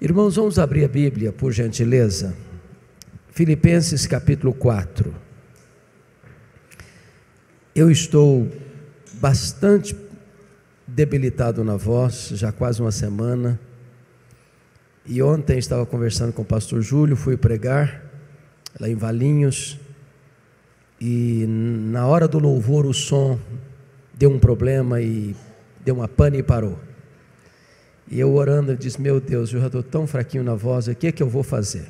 Irmãos, vamos abrir a Bíblia, por gentileza. Filipenses capítulo 4. Eu estou bastante debilitado na voz, já quase uma semana. E ontem estava conversando com o pastor Júlio, fui pregar lá em Valinhos. E na hora do louvor o som deu um problema e deu uma pane e parou. E eu orando, eu disse: meu Deus, eu já estou tão fraquinho na voz, o que é que eu vou fazer?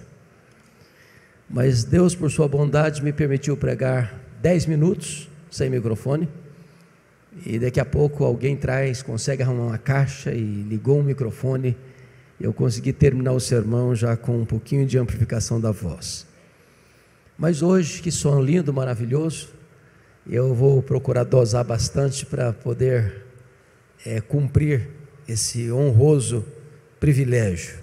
Mas Deus, por sua bondade, me permitiu pregar 10 minutos, sem microfone, e daqui a pouco alguém consegue arrumar uma caixa e ligou um microfone, e eu consegui terminar o sermão já com um pouquinho de amplificação da voz. Mas hoje, que som lindo, maravilhoso, eu vou procurar dosar bastante para poder cumprir esse honroso privilégio.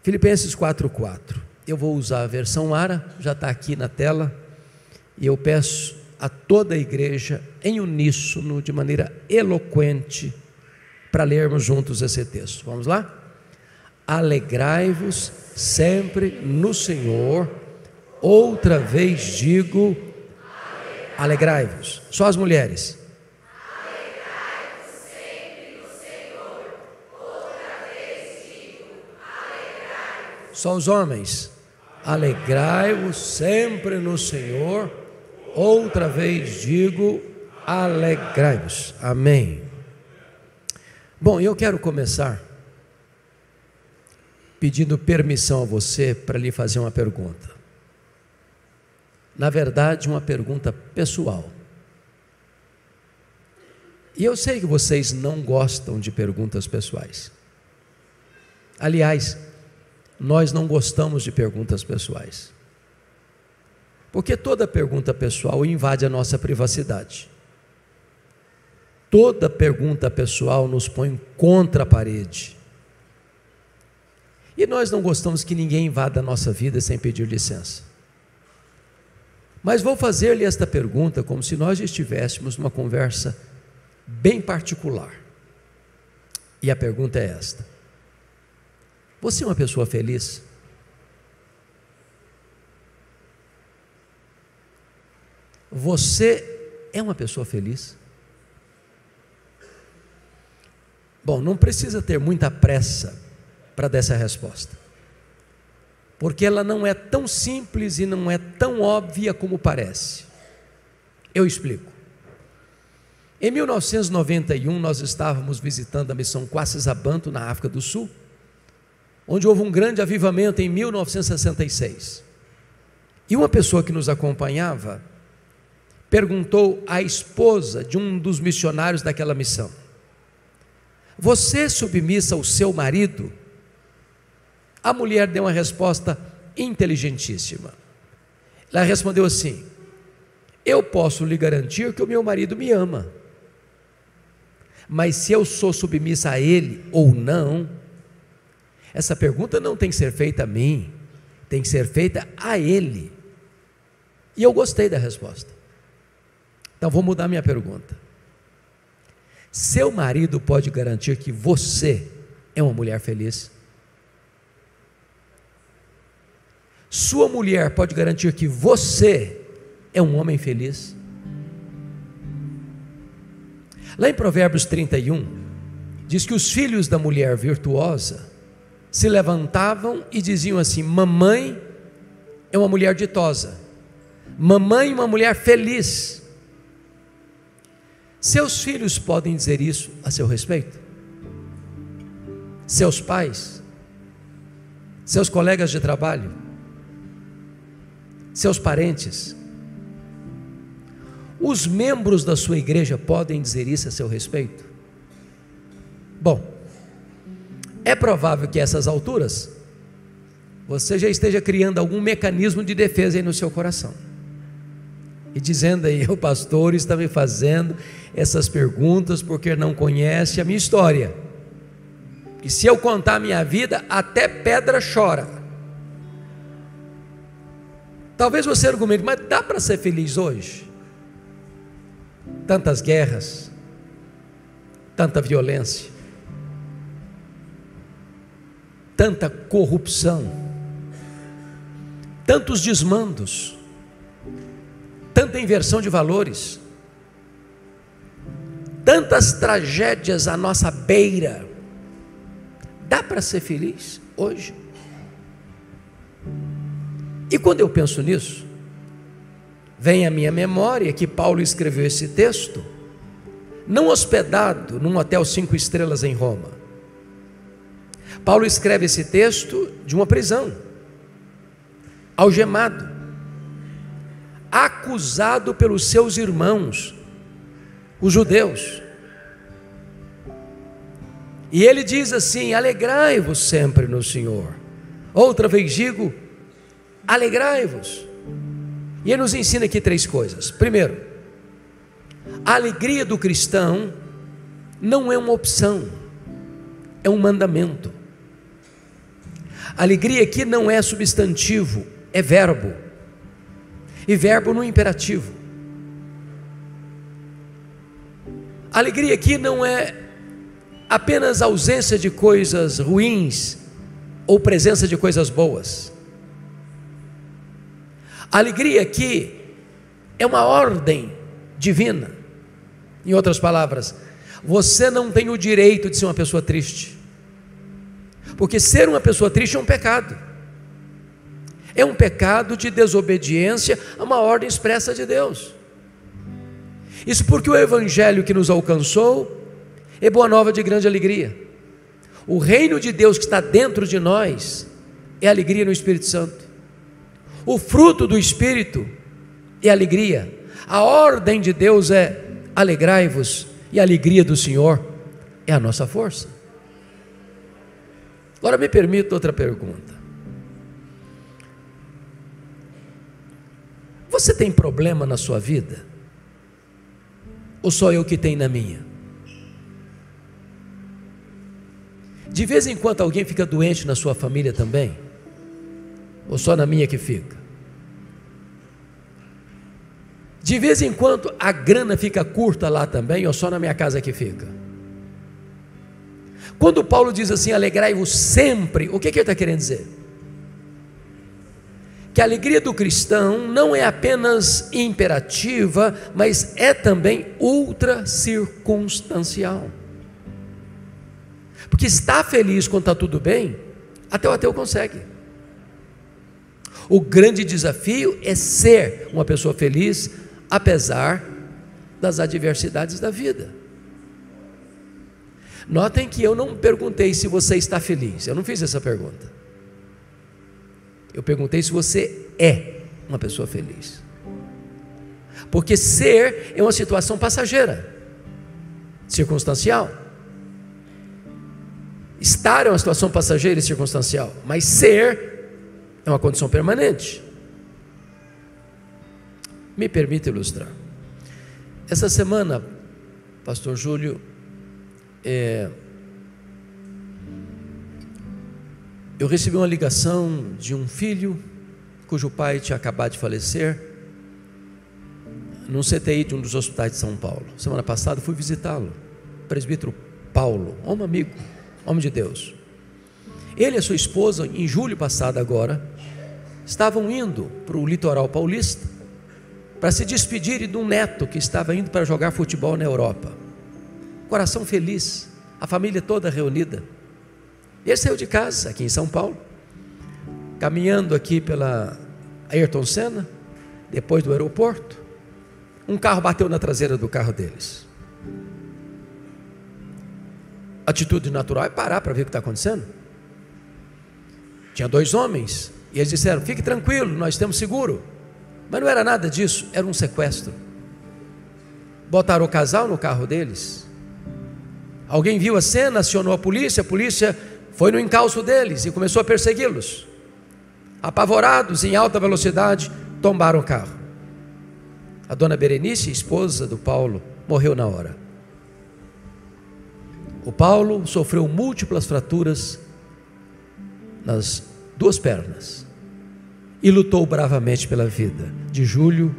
Filipenses 4:4. Eu vou usar a versão ARA, já está aqui na tela, e eu peço a toda a igreja em uníssono, de maneira eloquente, para lermos juntos esse texto. Vamos lá? Alegrai-vos sempre no Senhor, outra vez digo, alegrai-vos. Só as mulheres. Só os homens. Alegrai-vos sempre no Senhor, outra vez digo, alegrai-vos. Amém. Bom, eu quero começar pedindo permissão a você para lhe fazer uma pergunta. Na verdade, uma pergunta pessoal. E eu sei que vocês não gostam de perguntas pessoais. Aliás, nós não gostamos de perguntas pessoais, porque toda pergunta pessoal invade a nossa privacidade. Toda pergunta pessoal nos põe contra a parede. E nós não gostamos que ninguém invada a nossa vida sem pedir licença. Mas vou fazer-lhe esta pergunta como se nós estivéssemos numa conversa bem particular. E a pergunta é esta: você é uma pessoa feliz? Você é uma pessoa feliz? Bom, não precisa ter muita pressa para dar essa resposta, porque ela não é tão simples e não é tão óbvia como parece. Eu explico. Em 1991, nós estávamos visitando a missão Quassisabanto, na África do Sul, onde houve um grande avivamento em 1966. E uma pessoa que nos acompanhava perguntou à esposa de um dos missionários daquela missão: você é submissa ao seu marido? A mulher deu uma resposta inteligentíssima. Ela respondeu assim: eu posso lhe garantir que o meu marido me ama, mas se eu sou submissa a ele ou não, essa pergunta não tem que ser feita a mim, tem que ser feita a ele. E eu gostei da resposta. Então vou mudar minha pergunta. Seu marido pode garantir que você é uma mulher feliz? Sua mulher pode garantir que você é um homem feliz? Lá em Provérbios 31, diz que os filhos da mulher virtuosa se levantavam e diziam assim: mamãe é uma mulher ditosa, mamãe é uma mulher feliz. Seus filhos podem dizer isso a seu respeito? Seus pais? Seus colegas de trabalho? Seus parentes? Os membros da sua igreja podem dizer isso a seu respeito? Bom, é provável que a essas alturas você já esteja criando algum mecanismo de defesa aí no seu coração, e dizendo aí: o pastor está me fazendo essas perguntas porque não conhece a minha história, e se eu contar a minha vida, até pedra chora. Talvez você argumente: mas dá para ser feliz hoje? Tantas guerras, tanta violência. tanta corrupção, tantos desmandos, tanta inversão de valores, tantas tragédias à nossa beira. Dá para ser feliz hoje? E quando eu penso nisso, vem à minha memória que Paulo escreveu esse texto, não hospedado num hotel 5 estrelas em Roma. Paulo escreve esse texto de uma prisão, algemado, acusado pelos seus irmãos, os judeus. E ele diz assim: alegrai-vos sempre no Senhor. Outra vez digo, alegrai-vos. E ele nos ensina aqui 3 coisas. Primeiro, a alegria do cristão não é uma opção, é um mandamento. A alegria aqui não é substantivo, é verbo, e verbo no imperativo. A alegria aqui não é apenas ausência de coisas ruins ou presença de coisas boas. A alegria aqui é uma ordem divina. Em outras palavras, você não tem o direito de ser uma pessoa triste, porque ser uma pessoa triste é um pecado. É um pecado de desobediência a uma ordem expressa de Deus. Isso porque o evangelho que nos alcançou é boa nova de grande alegria. O reino de Deus que está dentro de nós é alegria no Espírito Santo. O fruto do Espírito é alegria. A ordem de Deus é alegrai-vos, e a alegria do Senhor é a nossa força. Agora me permita outra pergunta. Você tem problema na sua vida? Ou só eu que tenho na minha? De vez em quando alguém fica doente na sua família também? Ou só na minha que fica? De vez em quando a grana fica curta lá também, ou só na minha casa que fica? Quando Paulo diz assim, alegrai-vos sempre, o que ele está querendo dizer? Que a alegria do cristão não é apenas imperativa, mas é também ultra circunstancial. Porque estar feliz quando está tudo bem, até o ateu consegue. O grande desafio é ser uma pessoa feliz, apesar das adversidades da vida. Notem que eu não perguntei se você está feliz, eu não fiz essa pergunta. Eu perguntei se você é uma pessoa feliz. Porque ser é uma situação passageira, circunstancial. Estar é uma situação passageira e circunstancial, mas ser é uma condição permanente. Me permita ilustrar. Essa semana, pastor Júlio, eu recebi uma ligação de um filho cujo pai tinha acabado de falecer num CTI de um dos hospitais de São Paulo. Semana passada fui visitá-lo, presbítero Paulo, homem amigo, homem de Deus. Ele e a sua esposa, em julho passado agora, estavam indo para o litoral paulista para se despedirem de um neto que estava indo para jogar futebol na Europa. Coração feliz, a família toda reunida. Ele saiu de casa aqui em São Paulo, caminhando aqui pela Ayrton Senna, depois do aeroporto, um carro bateu na traseira do carro deles. Atitude natural é parar para ver o que está acontecendo. Tinha 2 homens e eles disseram, fique tranquilo, nós temos seguro. Mas não era nada disso, era um sequestro. Botaram o casal no carro deles. Alguém viu a cena, acionou a polícia foi no encalço deles e começou a persegui-los. Apavorados, em alta velocidade, tombaram o carro. A dona Berenice, esposa do Paulo, morreu na hora. O Paulo sofreu múltiplas fraturas nas 2 pernas e lutou bravamente pela vida, de julho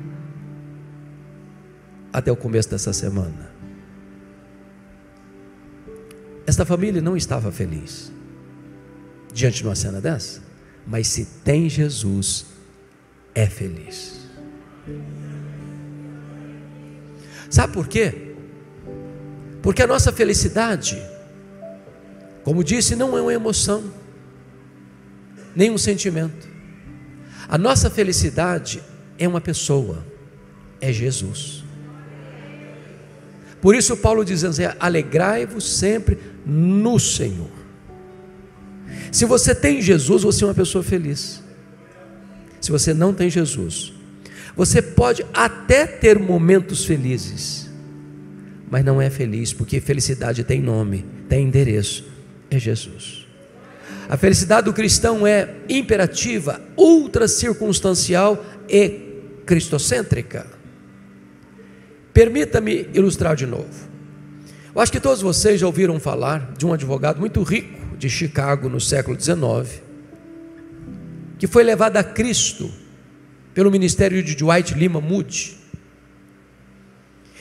até o começo dessa semana. Esta família não estava feliz. diante de uma cena dessa? Mas se tem Jesus, é feliz. Sabe por quê? Porque a nossa felicidade, como disse, não é uma emoção, nem um sentimento. A nossa felicidade é uma pessoa, é Jesus. Por isso Paulo diz assim: alegrai-vos sempre no Senhor. Se você tem Jesus, você é uma pessoa feliz. Se você não tem Jesus, você pode até ter momentos felizes, mas não é feliz, porque felicidade tem nome, tem endereço, é Jesus. A felicidade do cristão é imperativa, ultra circunstancial e cristocêntrica. Permita-me ilustrar de novo. Eu acho que todos vocês já ouviram falar de um advogado muito rico de Chicago no século XIX, que foi levado a Cristo pelo ministério de Dwight Lima Moody.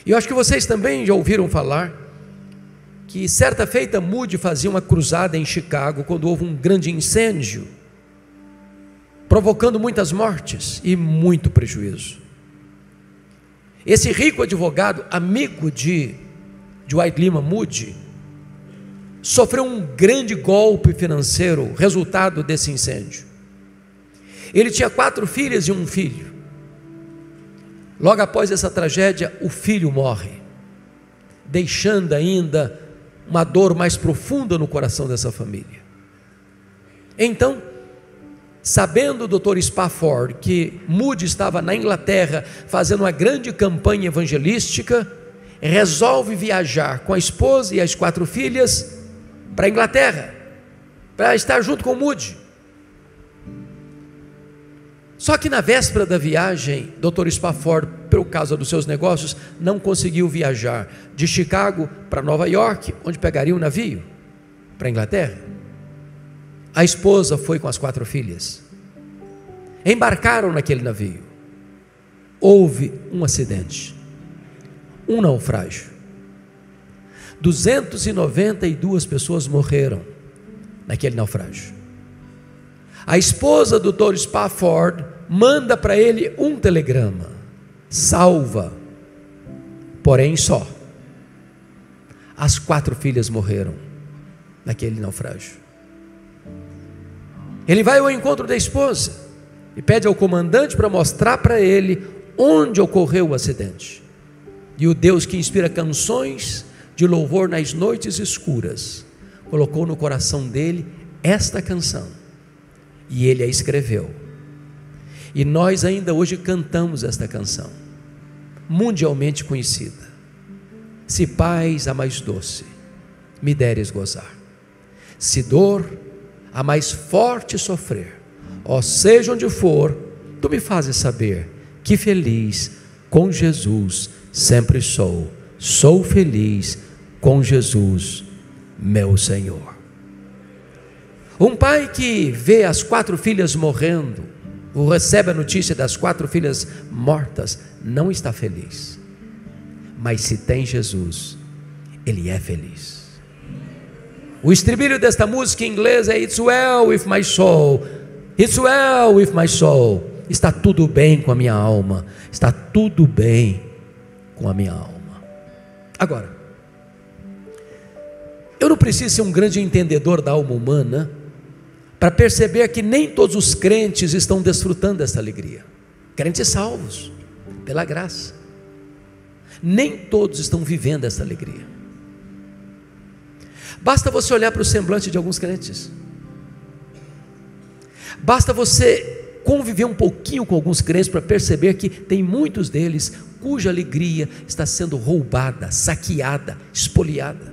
E eu acho que vocês também já ouviram falar que certa feita Moody fazia uma cruzada em Chicago quando houve um grande incêndio, provocando muitas mortes e muito prejuízo. Esse rico advogado, amigo de Dwight Lima Moody, sofreu um grande golpe financeiro, resultado desse incêndio. Ele tinha 4 filhas e um filho. Logo após essa tragédia, o filho morre, deixando ainda uma dor mais profunda no coração dessa família. Então, sabendo o Dr. Spafford que Moody estava na Inglaterra fazendo uma grande campanha evangelística, resolve viajar com a esposa e as 4 filhas para a Inglaterra, para estar junto com Moody. Só que na véspera da viagem, Dr. Spafford, por causa dos seus negócios, não conseguiu viajar de Chicago para Nova York, onde pegaria um navio para a Inglaterra. A esposa foi com as 4 filhas. Embarcaram naquele navio. Houve um acidente, um naufrágio. 292 pessoas morreram naquele naufrágio. A esposa do Dr. Spafford manda para ele um telegrama: salva, porém só. As 4 filhas morreram naquele naufrágio. Ele vai ao encontro da esposa e pede ao comandante para mostrar para ele onde ocorreu o acidente. E o Deus que inspira canções de louvor nas noites escuras colocou no coração dele esta canção. E ele a escreveu. E nós ainda hoje cantamos esta canção, mundialmente conhecida: se paz a mais doce me deres gozar, se dor a mais forte sofrer, ó seja onde for, tu me fazes saber que feliz com Jesus sempre sou. Sou feliz com Jesus, meu Senhor. Um pai que vê as 4 filhas morrendo, ou recebe a notícia das 4 filhas mortas, não está feliz. Mas se tem Jesus, ele é feliz. O estribilho desta música em inglês é It's well with my soul. It's well with my soul. Está tudo bem com a minha alma. Está tudo bem com a minha alma. Agora, eu não preciso ser um grande entendedor da alma humana para perceber que nem todos os crentes estão desfrutando desta alegria. Crentes salvos pela graça, nem todos estão vivendo essa alegria. Basta você olhar para o semblante de alguns crentes, basta você conviver um pouquinho com alguns crentes para perceber que tem muitos deles cuja alegria está sendo roubada, saqueada, espoliada.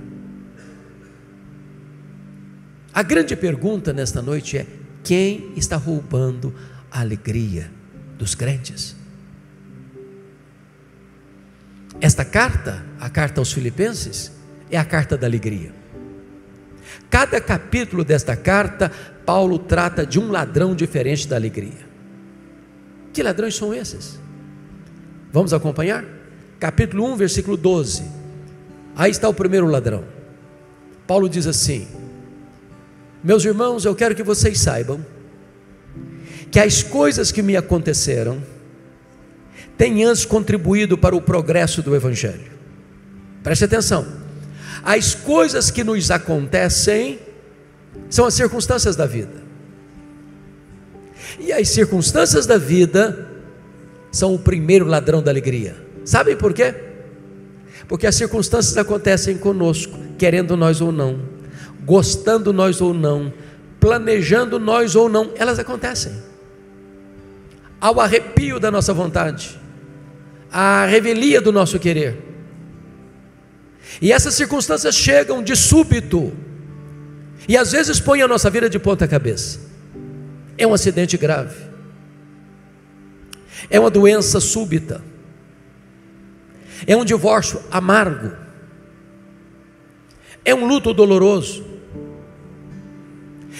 A grande pergunta nesta noite é: quem está roubando a alegria dos crentes? Esta carta, a carta aos Filipenses, é a carta da alegria. Cada capítulo desta carta, Paulo trata de um ladrão diferente da alegria. Que ladrões são esses? Vamos acompanhar? Capítulo 1, versículo 12. Aí está o primeiro ladrão. Paulo diz assim: Meus irmãos, eu quero que vocês saibam que as coisas que me aconteceram têm antes contribuído para o progresso do Evangelho. Preste atenção, as coisas que nos acontecem são as circunstâncias da vida, e as circunstâncias da vida são o primeiro ladrão da alegria. Sabem por quê? Porque as circunstâncias acontecem conosco, querendo nós ou não, gostando nós ou não, planejando nós ou não, elas acontecem ao arrepio da nossa vontade, à revelia do nosso querer. E essas circunstâncias chegam de súbito, e às vezes põem a nossa vida de ponta cabeça. É um acidente grave, é uma doença súbita, é um divórcio amargo, é um luto doloroso,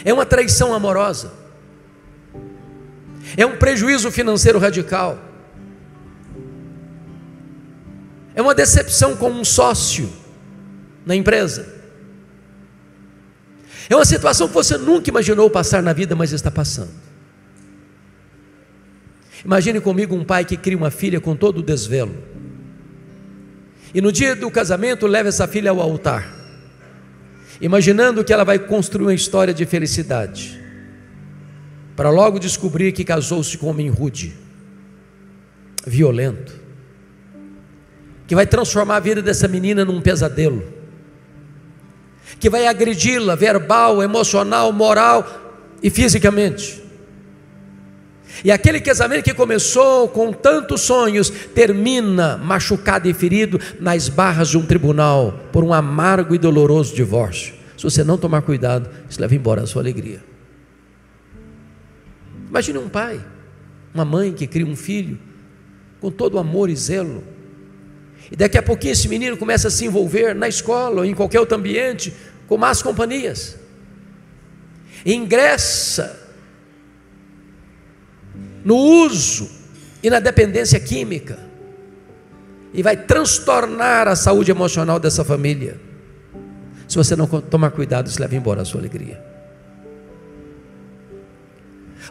é uma traição amorosa, é um prejuízo financeiro radical, é uma decepção com um sócio na empresa, é uma situação que você nunca imaginou passar na vida, mas está passando. Imagine comigo um pai que cria uma filha com todo o desvelo, e no dia do casamento leva essa filha ao altar, imaginando que ela vai construir uma história de felicidade, para logo descobrir que casou-se com um homem rude, violento, que vai transformar a vida dessa menina num pesadelo, que vai agredi-la verbal, emocional, moral e fisicamente. E aquele casamento que começou com tantos sonhos termina machucado e ferido nas barras de um tribunal por um amargo e doloroso divórcio. Se você não tomar cuidado, isso leva embora a sua alegria. Imagine um pai, uma mãe que cria um filho com todo amor e zelo, e daqui a pouquinho esse menino começa a se envolver na escola ou em qualquer outro ambiente com más companhias, e ingressa no uso e na dependência química, e vai transtornar a saúde emocional dessa família. Se você não tomar cuidado, isso leva embora a sua alegria.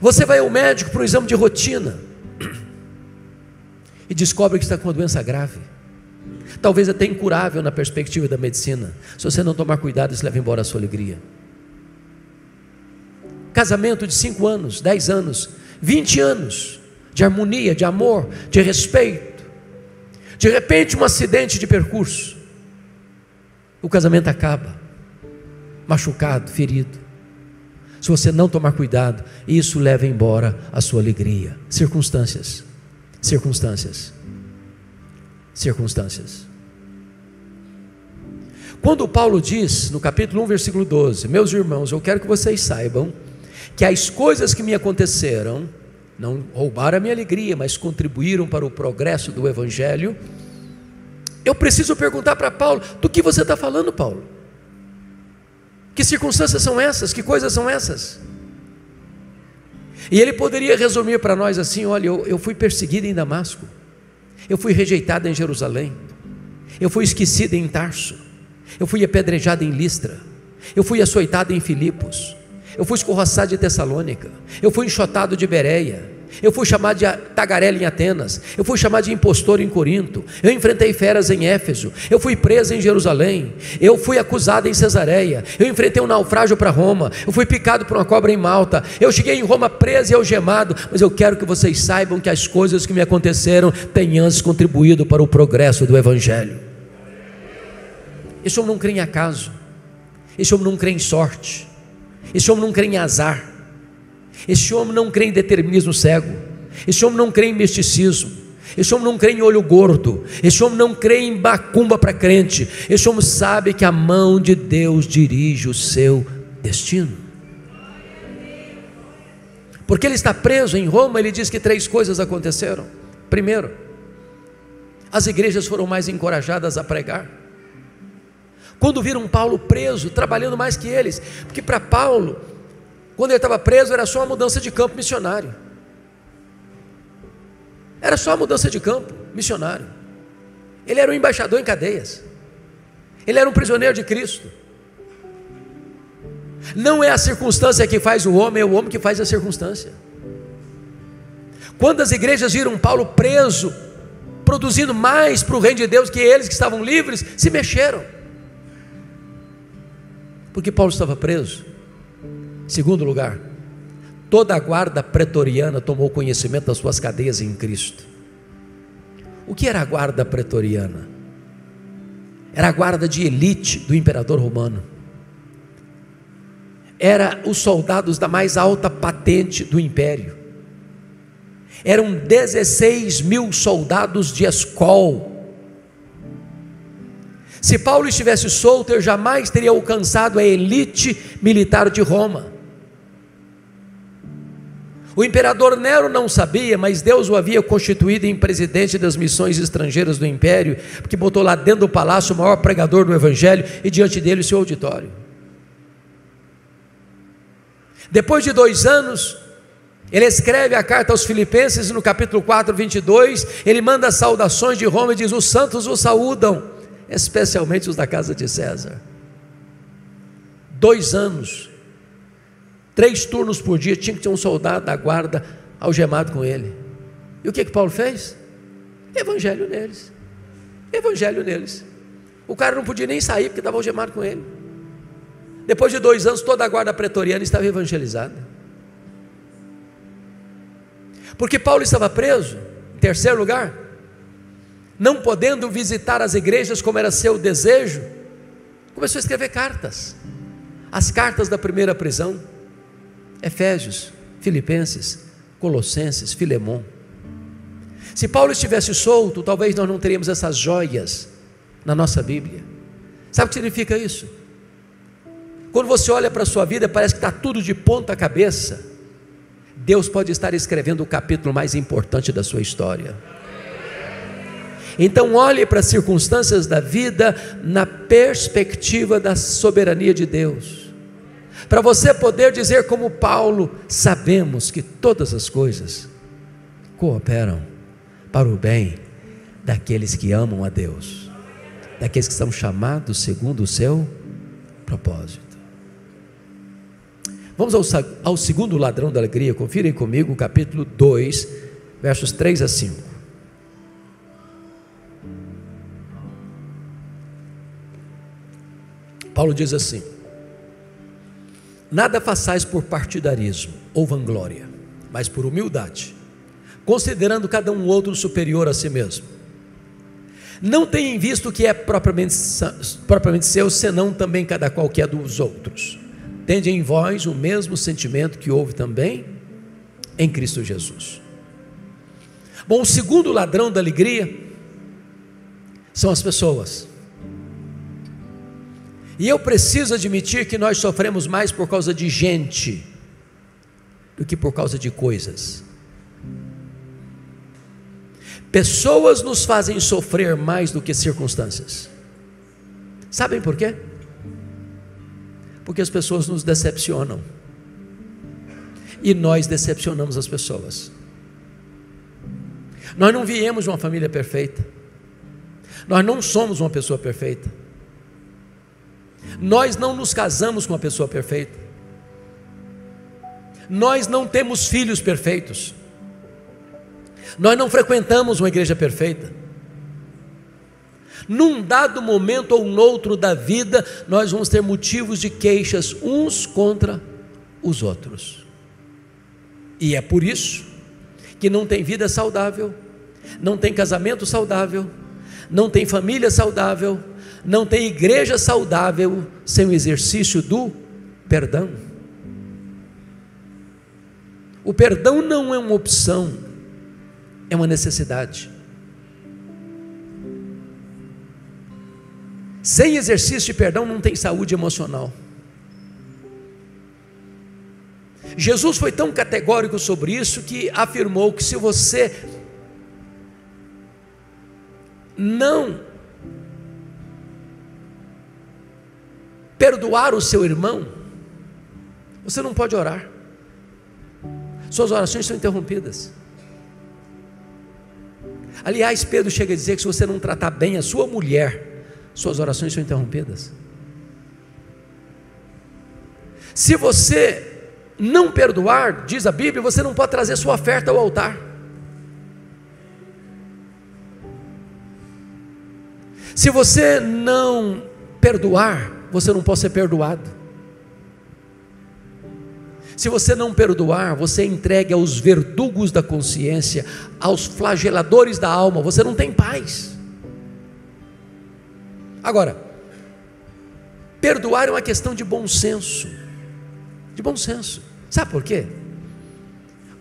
Você vai ao médico para um exame de rotina e descobre que está com uma doença grave, talvez até incurável na perspectiva da medicina. Se você não tomar cuidado, isso leva embora a sua alegria. Casamento de 5 anos, 10 anos, 20 anos de harmonia, de amor, de respeito, de repente um acidente de percurso, o casamento acaba, machucado, ferido. Se você não tomar cuidado, isso leva embora a sua alegria. Circunstâncias. Quando Paulo diz no capítulo 1, versículo 12: meus irmãos, eu quero que vocês saibam que as coisas que me aconteceram não roubaram a minha alegria, mas contribuíram para o progresso do Evangelho. Eu preciso perguntar para Paulo: do que você está falando, Paulo? Que circunstâncias são essas? Que coisas são essas? E ele poderia resumir para nós assim: olha, eu fui perseguido em Damasco, eu fui rejeitado em Jerusalém, eu fui esquecido em Tarso, eu fui apedrejado em Listra, eu fui açoitado em Filipos, eu fui escorraçado de Tessalônica, eu fui enxotado de Bereia, eu fui chamado de tagarela em Atenas, eu fui chamado de impostor em Corinto, eu enfrentei feras em Éfeso, eu fui preso em Jerusalém, eu fui acusado em Cesareia, eu enfrentei um naufrágio para Roma, eu fui picado por uma cobra em Malta, eu cheguei em Roma preso e algemado. Mas eu quero que vocês saibam que as coisas que me aconteceram têm antes contribuído para o progresso do Evangelho. Esse homem não crê em acaso, esse homem não crê em sorte, esse homem não crê em azar, esse homem não crê em determinismo cego, esse homem não crê em misticismo, esse homem não crê em olho gordo, esse homem não crê em macumba para crente. Esse homem sabe que a mão de Deus dirige o seu destino. Porque ele está preso em Roma, ele diz que 3 coisas aconteceram. Primeiro, as igrejas foram mais encorajadas a pregar. Quando viram Paulo preso, trabalhando mais que eles, porque para Paulo, quando ele estava preso, era só uma mudança de campo missionário. Era só uma mudança de campo missionário. Ele era um embaixador em cadeias, ele era um prisioneiro de Cristo. Não é a circunstância que faz o homem, é o homem que faz a circunstância. Quando as igrejas viram Paulo preso, produzindo mais para o reino de Deus que eles que estavam livres, se mexeram. Porque Paulo estava preso. Segundo lugar, toda a guarda pretoriana tomou conhecimento das suas cadeias em Cristo. O que era a guarda pretoriana? Era a guarda de elite do imperador romano. Era os soldados da mais alta patente do império. Eram 16 mil soldados de escol. Se Paulo estivesse solto, ele jamais teria alcançado a elite militar de Roma. O imperador Nero não sabia, mas Deus o havia constituído em presidente das missões estrangeiras do império, porque botou lá dentro do palácio o maior pregador do evangelho e diante dele o seu auditório. Depois de 2 anos, ele escreve a carta aos Filipenses, no capítulo 4, 22, ele manda saudações de Roma e diz: os santos os saúdam, especialmente os da casa de César. 2 anos, 3 turnos por dia, tinha que ter um soldado da guarda algemado com ele. E o que Paulo fez? Evangelho neles. Evangelho neles. O cara não podia nem sair porque estava algemado com ele. Depois de 2 anos, toda a guarda pretoriana estava evangelizada. Porque Paulo estava preso, em terceiro lugar, não podendo visitar as igrejas como era seu desejo, começou a escrever cartas. As cartas da primeira prisão: Efésios, Filipenses, Colossenses, Filemon. Se Paulo estivesse solto, talvez nós não teríamos essas joias na nossa Bíblia. Sabe o que significa isso? Quando você olha para a sua vida, parece que está tudo de ponta cabeça. Deus pode estar escrevendo o capítulo mais importante da sua história. Então olhe para as circunstâncias da vida na perspectiva da soberania de Deus, para você poder dizer como Paulo: sabemos que todas as coisas cooperam para o bem daqueles que amam a Deus, daqueles que são chamados segundo o seu propósito. Vamos ao segundo ladrão da alegria. Confirem comigo o capítulo 2, versos 3 a 5. Paulo diz assim: nada façais por partidarismo ou vanglória, mas por humildade, considerando cada um outro superior a si mesmo. Não tenham visto o que é propriamente seu, senão também cada qual que é dos outros. Tende em vós o mesmo sentimento que houve também em Cristo Jesus. Bom, o segundo ladrão da alegria são as pessoas. E eu preciso admitir que nós sofremos mais por causa de gente do que por causa de coisas. Pessoas nos fazem sofrer mais do que circunstâncias. Sabem por quê? Porque as pessoas nos decepcionam, e nós decepcionamos as pessoas. Nós não viemos de uma família perfeita, nós não somos uma pessoa perfeita, nós não nos casamos com uma pessoa perfeita, nós não temos filhos perfeitos, nós não frequentamos uma igreja perfeita. Num dado momento ou noutro da vida, nós vamos ter motivos de queixas uns contra os outros. E é por isso que não tem vida saudável, não tem casamento saudável, não tem família saudável, não tem igreja saudável sem o exercício do perdão. O perdão não é uma opção, é uma necessidade. Sem exercício de perdão não tem saúde emocional. Jesus foi tão categórico sobre isso que afirmou que se você não perdoar o seu irmão, você não pode orar. Suas orações são interrompidas. Aliás, Pedro chega a dizer que se você não tratar bem a sua mulher, suas orações são interrompidas. Se você não perdoar, diz a Bíblia, você não pode trazer sua oferta ao altar. Se você não perdoar, você não pode ser perdoado. Se você não perdoar, você é entregue aos verdugos da consciência, aos flageladores da alma, você não tem paz. Agora, perdoar é uma questão de bom senso. De bom senso. Sabe por quê?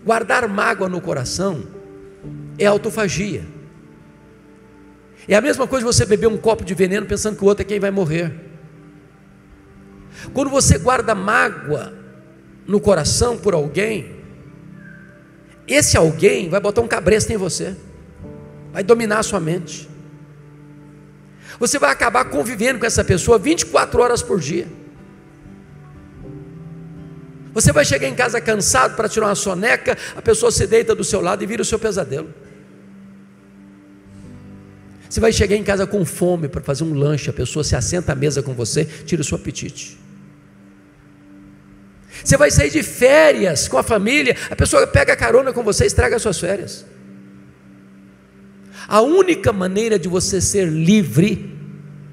Guardar mágoa no coração é autofagia. É a mesma coisa você beber um copo de veneno pensando que o outro é quem vai morrer. Quando você guarda mágoa no coração por alguém, esse alguém vai botar um cabresto em você, vai dominar a sua mente. Você vai acabar convivendo com essa pessoa 24 horas por dia. Você vai chegar em casa cansado para tirar uma soneca, a pessoa se deita do seu lado e vira o seu pesadelo. Você vai chegar em casa com fome para fazer um lanche, a pessoa se assenta à mesa com você, tira o seu apetite. Você vai sair de férias com a família, a pessoa pega carona com você e estraga as suas férias. A única maneira de você ser livre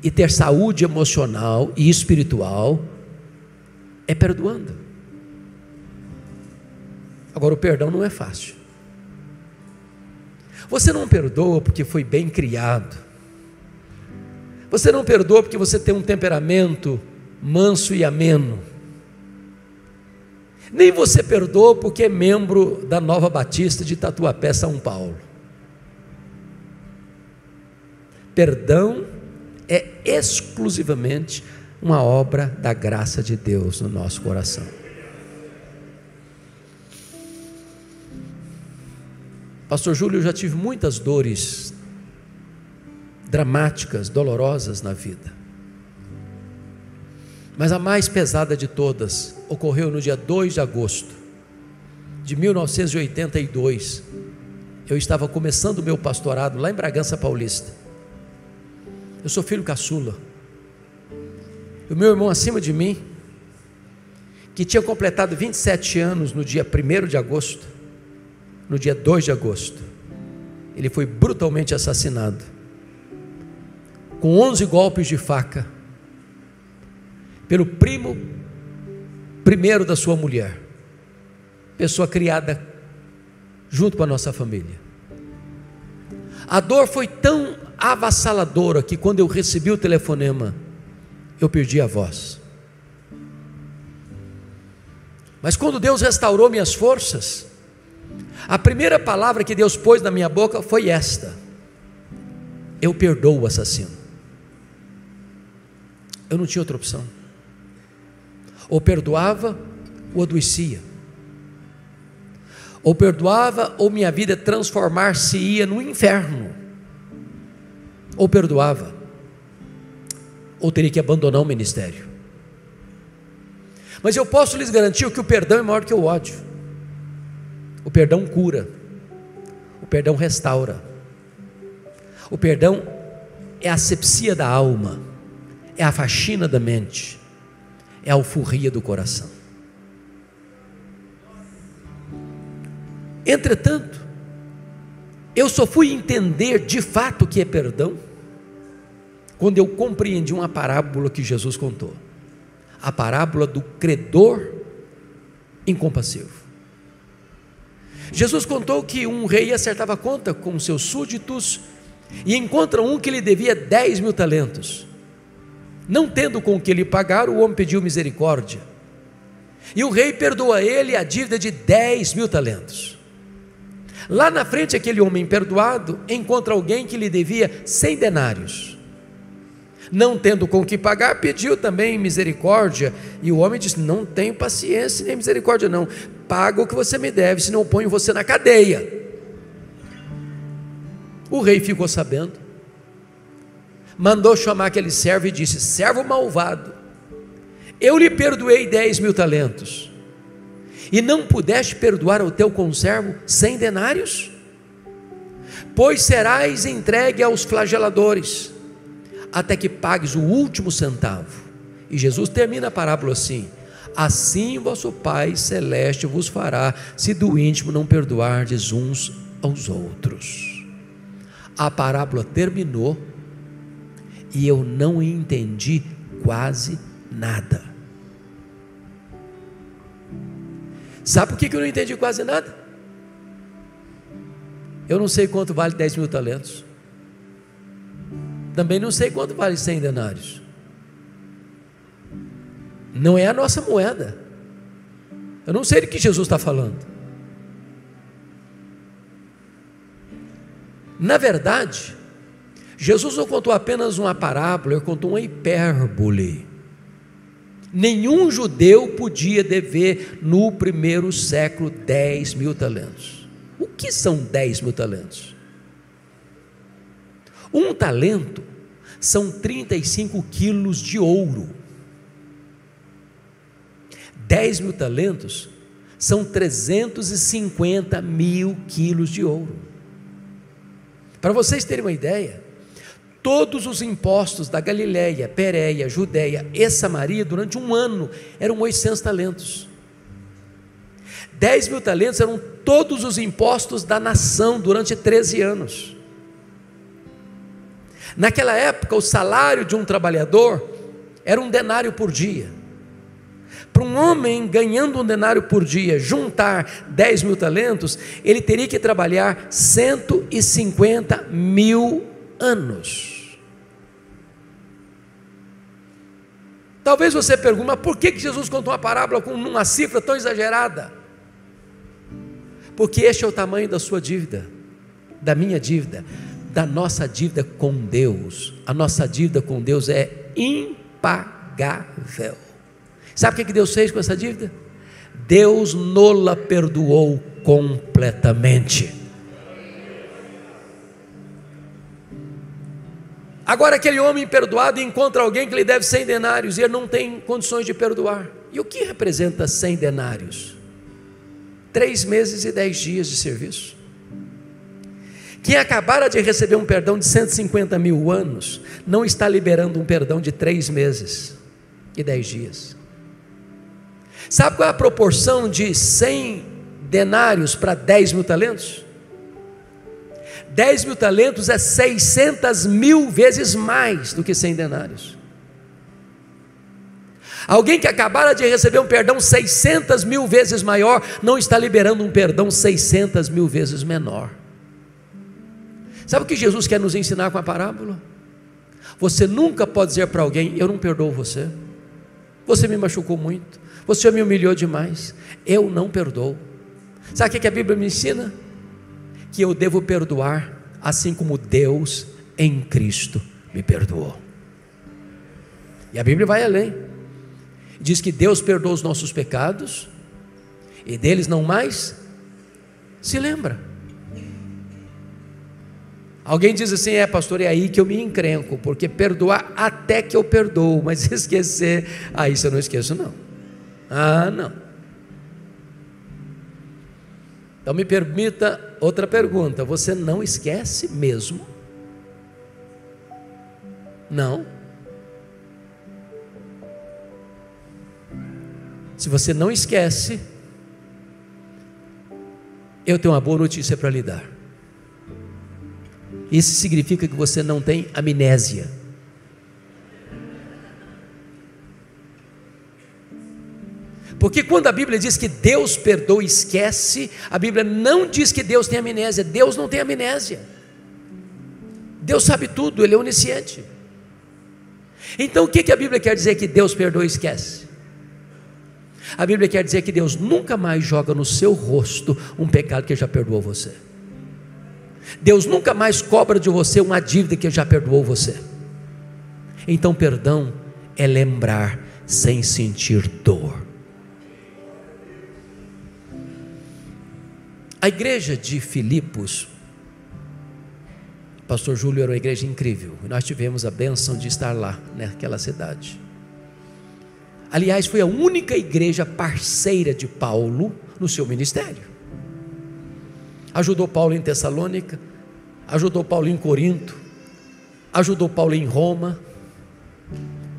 e ter saúde emocional e espiritual é perdoando. Agora, o perdão não é fácil. Você não perdoa porque foi bem criado. Você não perdoa porque você tem um temperamento manso e ameno. Nem você perdoa porque é membro da Nova Batista de Tatuapé, São Paulo. Perdão é exclusivamente uma obra da graça de Deus no nosso coração. Pastor Júlio, eu já tive muitas dores dramáticas, dolorosas na vida, mas a mais pesada de todas ocorreu no dia 2 de agosto de 1982. Eu estava começando o meu pastorado lá em Bragança Paulista. Eu sou filho caçula. O meu irmão acima de mim, que tinha completado 27 anos no dia 1º de agosto, no dia 2 de agosto, ele foi brutalmente assassinado, com 11 golpes de faca, pelo primo primeiro da sua mulher, pessoa criada junto com a nossa família. A dor foi tão avassaladora que quando eu recebi o telefonema, eu perdi a voz. Mas quando Deus restaurou minhas forças, a primeira palavra que Deus pôs na minha boca foi esta: eu perdoo o assassino. Eu não tinha outra opção. Ou perdoava ou adoecia. Ou perdoava ou minha vida transformar-se-ia no inferno. Ou perdoava ou teria que abandonar o ministério. Mas eu posso lhes garantir que o perdão é maior que o ódio. O perdão cura, o perdão restaura, o perdão é a asepsia da alma, é a faxina da mente, é a alforria do coração. Entretanto, eu só fui entender de fato o que é perdão quando eu compreendi uma parábola que Jesus contou, a parábola do credor incompassivo. Jesus contou que um rei acertava a conta com seus súditos e encontra um que lhe devia 10.000 talentos. Não tendo com o que lhe pagar, o homem pediu misericórdia, e o rei perdoa a ele a dívida de 10.000 talentos. Lá na frente, aquele homem perdoado encontra alguém que lhe devia 100 denários. Não tendo com o que pagar, pediu também misericórdia, e o homem disse: não tenho paciência nem misericórdia não, paga o que você me deve, senão eu ponho você na cadeia. O rei ficou sabendo, mandou chamar aquele servo e disse: servo malvado, eu lhe perdoei 10.000 talentos, e não pudeste perdoar ao teu conservo 100 denários? Pois serás entregue aos flageladores, até que pagues o último centavo. E Jesus termina a parábola assim: assim vosso Pai Celeste vos fará, se do íntimo não perdoardes uns aos outros. A parábola terminou e eu não entendi quase nada. Sabe por que eu não entendi quase nada? Eu não sei quanto vale 10 mil talentos. Também não sei quanto vale 100 denários. Não é a nossa moeda. Eu não sei do que Jesus está falando. Na verdade, Jesus não contou apenas uma parábola, ele contou uma hipérbole. Nenhum judeu podia dever no primeiro século 10 mil talentos. O que são 10 mil talentos? Um talento são 35 quilos de ouro. 10 mil talentos são 350 mil quilos de ouro. Para vocês terem uma ideia, todos os impostos da Galileia, Pérea, Judeia e Samaria durante um ano eram 800 talentos. 10 mil talentos eram todos os impostos da nação durante 13 anos. Naquela época, o salário de um trabalhador era 1 denário por dia. Para um homem ganhando 1 denário por dia, juntar 10 mil talentos, ele teria que trabalhar 150 mil anos. Talvez você pergunte, mas por que Jesus contou uma parábola com uma cifra tão exagerada? Porque este é o tamanho da sua dívida, da minha dívida, da nossa dívida com Deus. A nossa dívida com Deus é impagável. Sabe o que Deus fez com essa dívida? Deus nola perdoou completamente. Agora aquele homem perdoado encontra alguém que lhe deve 100 denários e ele não tem condições de perdoar. E o que representa 100 denários? 3 meses e 10 dias de serviço. Quem acabara de receber um perdão de 150 mil anos, não está liberando um perdão de 3 meses e 10 dias. Sabe qual é a proporção de 100 denários para 10 mil talentos? 10 mil talentos é 600 mil vezes mais do que 100 denários. Alguém que acabara de receber um perdão 600 mil vezes maior, não está liberando um perdão 600 mil vezes menor. Sabe o que Jesus quer nos ensinar com a parábola? Você nunca pode dizer para alguém, eu não perdoo você, você me machucou muito, você me humilhou demais, eu não perdoo. Sabe o que a Bíblia me ensina? Que eu devo perdoar, assim como Deus em Cristo me perdoou. E a Bíblia vai além, diz que Deus perdoa os nossos pecados, e deles não mais se lembra. Alguém diz assim, pastor, é aí que eu me encrenco, porque perdoar até que eu perdoo, mas esquecer, isso eu não esqueço não. Não. Então me permita outra pergunta, você não esquece mesmo? Não. Se você não esquece, eu tenho uma boa notícia para lhe dar. Isso significa que você não tem amnésia. Porque quando a Bíblia diz que Deus perdoa e esquece, a Bíblia não diz que Deus tem amnésia. Deus não tem amnésia. Deus sabe tudo, Ele é onisciente. Então o que a Bíblia quer dizer que Deus perdoa e esquece? A Bíblia quer dizer que Deus nunca mais joga no seu rosto um pecado que já perdoou você. Deus nunca mais cobra de você uma dívida que já perdoou você. Então perdão é lembrar sem sentir dor. A igreja de Filipos, pastor Júlio, era uma igreja incrível. Nós tivemos a bênção de estar lá, naquela cidade. Aliás, foi a única igreja parceira de Paulo no seu ministério. Ajudou Paulo em Tessalônica, ajudou Paulo em Corinto, ajudou Paulo em Roma,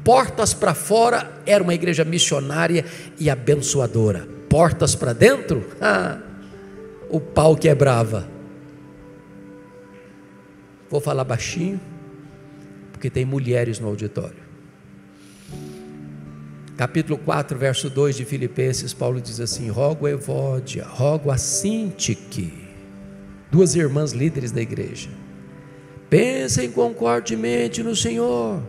portas para fora era uma igreja missionária e abençoadora. Portas para dentro, o pau quebrava. Vou falar baixinho, porque tem mulheres no auditório. Capítulo 4, verso 2 de Filipenses, Paulo diz assim: rogo a Evódia, rogo a Sintique, duas irmãs líderes da igreja, pensem concordemente no Senhor.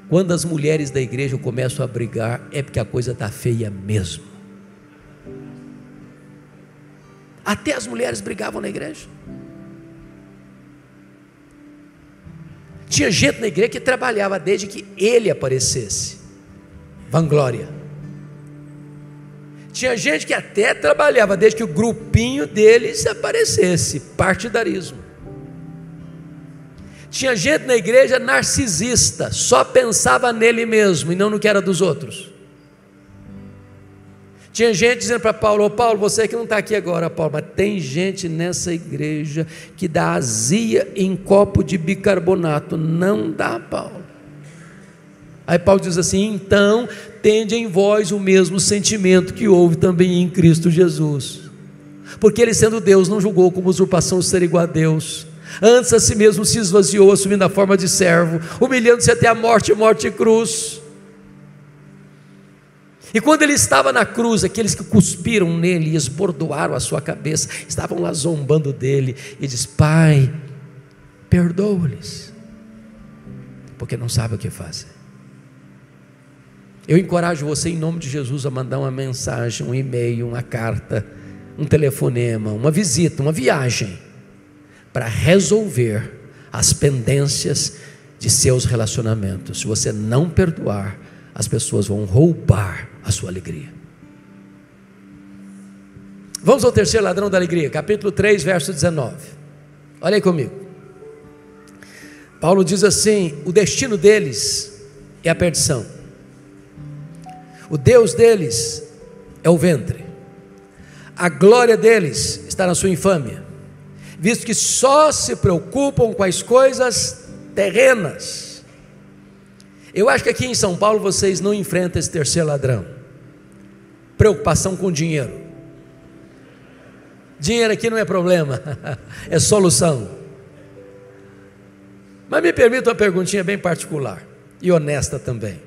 Quando as mulheres da igreja começam a brigar, é porque a coisa está feia mesmo. Até as mulheres brigavam na igreja. Tinha gente na igreja que trabalhava desde que ele aparecesse. Vanglória. Tinha gente que até trabalhava desde que o grupinho deles aparecesse. Partidarismo. Tinha gente na igreja narcisista, só pensava nele mesmo e não no que era dos outros. Tinha gente dizendo para Paulo: ô Paulo, você que não está aqui agora, Paulo, mas tem gente nessa igreja que dá azia em copo de bicarbonato. Não dá, Paulo. Aí Paulo diz assim: então tende em vós o mesmo sentimento que houve também em Cristo Jesus, porque ele, sendo Deus, não julgou como usurpação ser igual a Deus, antes a si mesmo se esvaziou, assumindo a forma de servo, humilhando-se até a morte e morte de cruz. E quando ele estava na cruz, aqueles que cuspiram nele e esbordoaram a sua cabeça, estavam lá zombando dele, e diz: Pai, perdoa-lhes, porque não sabem o que fazem. Eu encorajo você, em nome de Jesus, a mandar uma mensagem, um e-mail, uma carta, um telefonema, uma visita, uma viagem, para resolver as pendências de seus relacionamentos. Se você não perdoar, as pessoas vão roubar a sua alegria. Vamos ao terceiro ladrão da alegria, capítulo 3, verso 19. Olha aí comigo. Paulo diz assim: o destino deles é a perdição, o Deus deles é o ventre, a glória deles está na sua infâmia, visto que só se preocupam com as coisas terrenas. Eu acho que aqui em São Paulo vocês não enfrentam esse terceiro ladrão: preocupação com dinheiro. Dinheiro aqui não é problema, é solução. Mas me permita uma perguntinha bem particular e honesta também.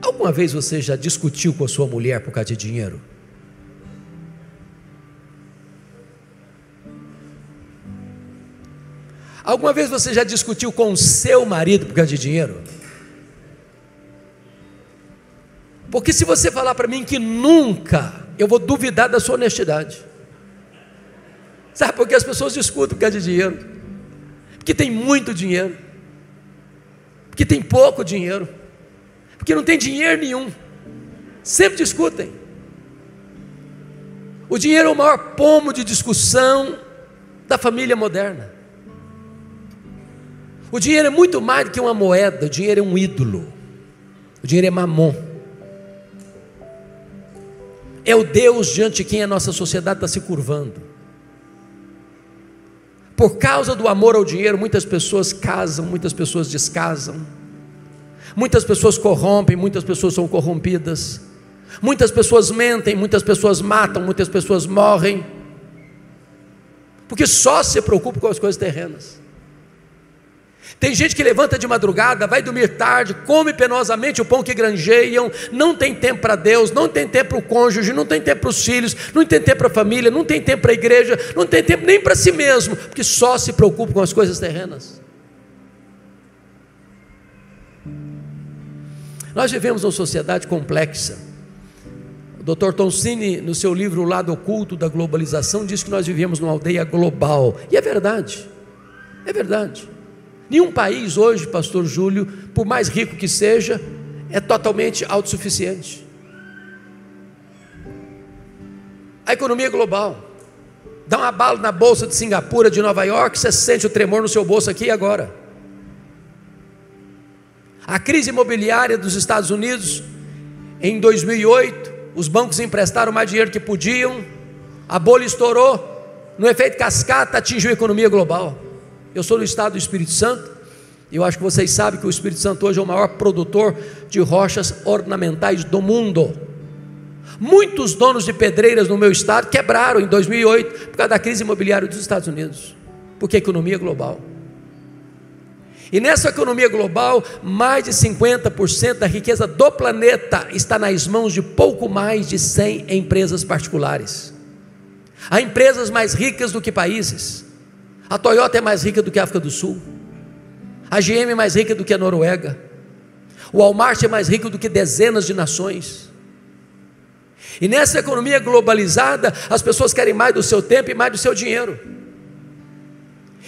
Alguma vez você já discutiu com a sua mulher por causa de dinheiro? Alguma vez você já discutiu com o seu marido por causa de dinheiro? Porque se você falar para mim que nunca, eu vou duvidar da sua honestidade. Sabe por que as pessoas discutem por causa de dinheiro? Porque tem muito dinheiro, porque tem pouco dinheiro, porque não tem dinheiro nenhum. Sempre discutem. O dinheiro é o maior pomo de discussão da família moderna. O dinheiro é muito mais do que uma moeda. O dinheiro é um ídolo. O dinheiro é mamon. É o Deus diante de quem a nossa sociedade está se curvando. Por causa do amor ao dinheiro, muitas pessoas casam, muitas pessoas descasam, muitas pessoas corrompem, muitas pessoas são corrompidas, muitas pessoas mentem, muitas pessoas matam, muitas pessoas morrem, porque só se preocupa com as coisas terrenas. Tem gente que levanta de madrugada, vai dormir tarde, come penosamente o pão que granjeiam, não tem tempo para Deus, não tem tempo para o cônjuge, não tem tempo para os filhos, não tem tempo para a família, não tem tempo para a igreja, não tem tempo nem para si mesmo, porque só se preocupa com as coisas terrenas. Nós vivemos uma sociedade complexa. O Dr. Toncini, no seu livro O Lado Oculto da Globalização, diz que nós vivemos numa aldeia global, e é verdade, é verdade. Nenhum país hoje, pastor Júlio, por mais rico que seja, é totalmente autossuficiente. A economia é global. Dá uma bala na bolsa de Singapura, de Nova York, você sente o tremor no seu bolso aqui e agora. A crise imobiliária dos Estados Unidos, em 2008, os bancos emprestaram mais dinheiro que podiam, a bolha estourou, no efeito cascata atingiu a economia global. Eu sou do estado do Espírito Santo, Eu acho que vocês sabem que o Espírito Santo hoje é o maior produtor de rochas ornamentais do mundo. Muitos donos de pedreiras no meu estado quebraram em 2008 por causa da crise imobiliária dos Estados Unidos, porque a economia é global. E nessa economia global, mais de 50% da riqueza do planeta está nas mãos de pouco mais de 100 empresas particulares. Há empresas mais ricas do que países. A Toyota é mais rica do que a África do Sul. A GM é mais rica do que a Noruega. O Walmart é mais rico do que dezenas de nações. E nessa economia globalizada, as pessoas querem mais do seu tempo e mais do seu dinheiro.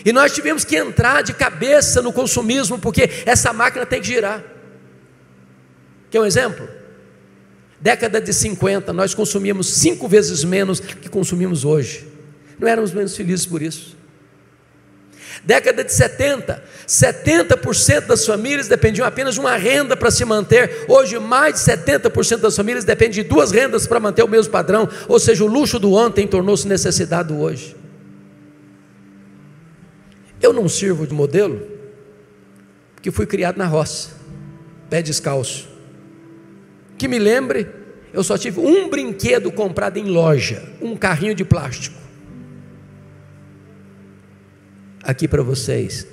E nós tivemos que entrar de cabeça no consumismo, porque essa máquina tem que girar. Quer um exemplo? Década de 50, nós consumíamos 5 vezes menos que consumimos hoje. Não éramos menos felizes por isso. Década de 70, 70% das famílias dependiam apenas de uma renda para se manter. Hoje, mais de 70% das famílias dependem de 2 rendas para manter o mesmo padrão. Ou seja, o luxo do ontem tornou-se necessidade do hoje. Eu não sirvo de modelo, porque fui criado na roça, pé descalço. Que me lembre, eu só tive um brinquedo comprado em loja, um carrinho de plástico. Aqui para vocês,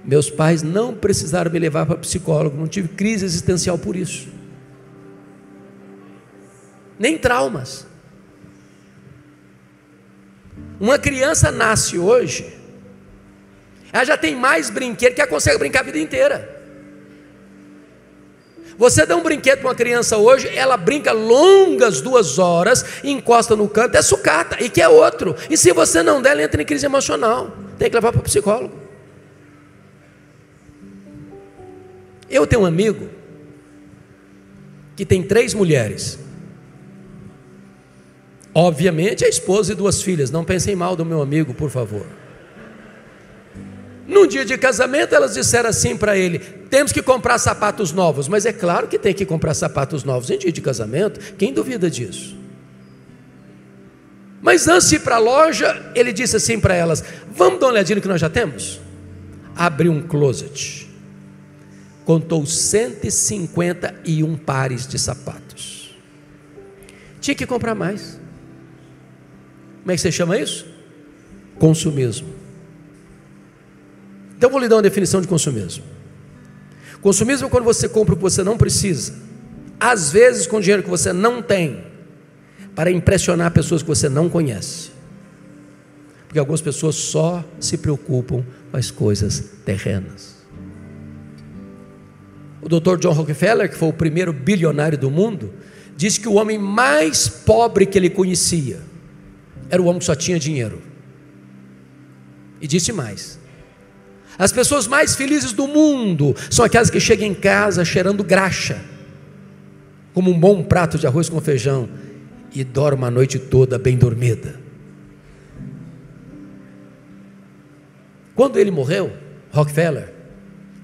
meus pais não precisaram me levar para psicólogo, não tive crise existencial por isso, nem traumas. Uma criança nasce hoje, ela já tem mais brinquedo que ela consegue brincar a vida inteira. Você dá um brinquedo para uma criança hoje, ela brinca longas 2 horas, encosta no canto, é sucata, e quer outro. E se você não der, ela entra em crise emocional, tem que levar para o psicólogo. Eu tenho um amigo que tem 3 mulheres. Obviamente a esposa e 2 filhas. Não pensem mal do meu amigo, por favor. Num dia de casamento, elas disseram assim para ele: temos que comprar sapatos novos. Mas é claro que tem que comprar sapatos novos em dia de casamento. Quem duvida disso? Mas antes de ir para a loja, ele disse assim para elas: vamos dar uma olhadinha no que nós já temos? Abriu um closet, contou 151 pares de sapatos. Tinha que comprar mais. Como é que você chama isso? Consumismo. Então vou lhe dar uma definição de consumismo. Consumismo é quando você compra o que você não precisa, às vezes com dinheiro que você não tem, para impressionar pessoas que você não conhece. Porque algumas pessoas só se preocupam com as coisas terrenas. O Dr. John Rockefeller, que foi o primeiro bilionário do mundo, disse que o homem mais pobre que ele conhecia era o homem que só tinha dinheiro. E disse mais: as pessoas mais felizes do mundo são aquelas que chegam em casa cheirando graxa, como um bom prato de arroz com feijão, e dormem a noite toda bem dormida. Quando ele morreu, Rockefeller,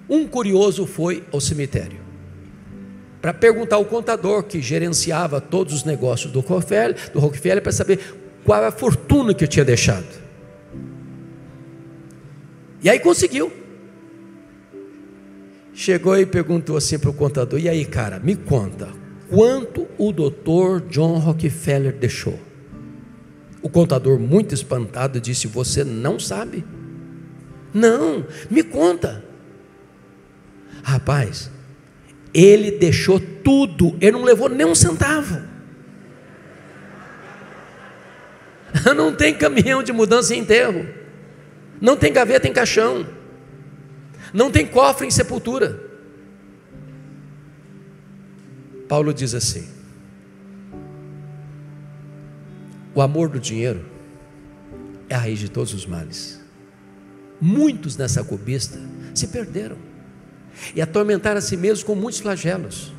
um curioso foi ao cemitério para perguntar ao contador que gerenciava todos os negócios do Rockefeller para saber qual a fortuna que eu tinha deixado. E aí conseguiu. Chegou e perguntou assim para o contador: e aí, cara, me conta, quanto o Dr. John Rockefeller deixou? O contador, muito espantado, disse: você não sabe? Não, me conta. Rapaz, ele deixou tudo, ele não levou nem um centavo. Não tem caminhão de mudança e enterro, não tem gaveta em caixão, não tem cofre em sepultura. Paulo diz assim: o amor do dinheiro é a raiz de todos os males. Muitos nessa cobiça se perderam e atormentaram a si mesmos com muitos flagelos.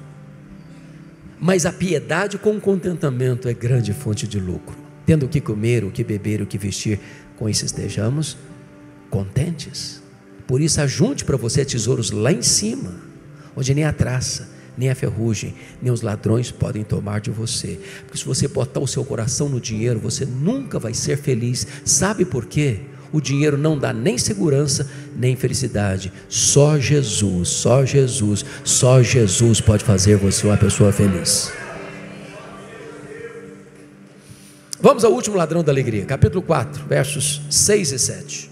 Mas a piedade com contentamento é grande fonte de lucro. Tendo o que comer, o que beber, o que vestir, com isso estejamos contentes. Por isso ajunte para você tesouros lá em cima, onde nem a traça, nem a ferrugem, nem os ladrões podem tomar de você. Porque se você botar o seu coração no dinheiro, você nunca vai ser feliz. Sabe por quê? o dinheiro não dá nem segurança, nem felicidade. Só Jesus, só Jesus, só Jesus pode fazer você uma pessoa feliz. Vamos ao último ladrão da alegria, capítulo 4, versos 6 e 7.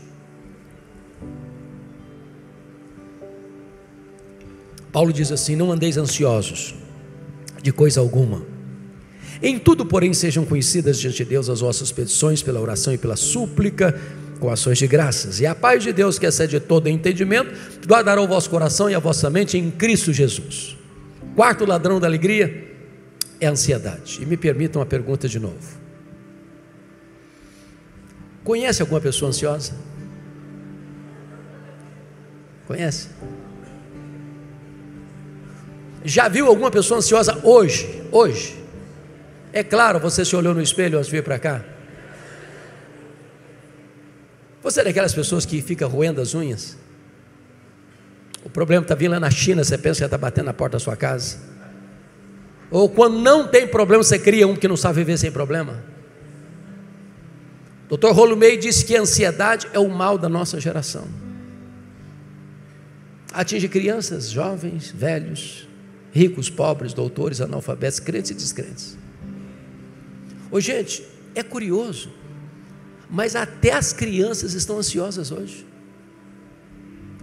Paulo diz assim: não andeis ansiosos de coisa alguma, em tudo, porém, sejam conhecidas diante de Deus as vossas petições pela oração e pela súplica, com ações de graças, e a paz de Deus, que excede todo entendimento, guardará o vosso coração e a vossa mente em Cristo Jesus. Quarto ladrão da alegria é a ansiedade. E me permitam uma pergunta de novo: conhece alguma pessoa ansiosa? Conhece? Já viu alguma pessoa ansiosa hoje? Hoje? É claro, você se olhou no espelho antes de vir para cá? Você é daquelas pessoas que fica roendo as unhas? O problema está vindo lá na China, você pensa que já está batendo na porta da sua casa? Ou quando não tem problema, você cria um que não sabe viver sem problema? Dr. Rollo May disse que a ansiedade é o mal da nossa geração. Atinge crianças, jovens, velhos, ricos, pobres, doutores, analfabetos, crentes e descrentes. Ô, gente, é curioso, mas até as crianças estão ansiosas hoje.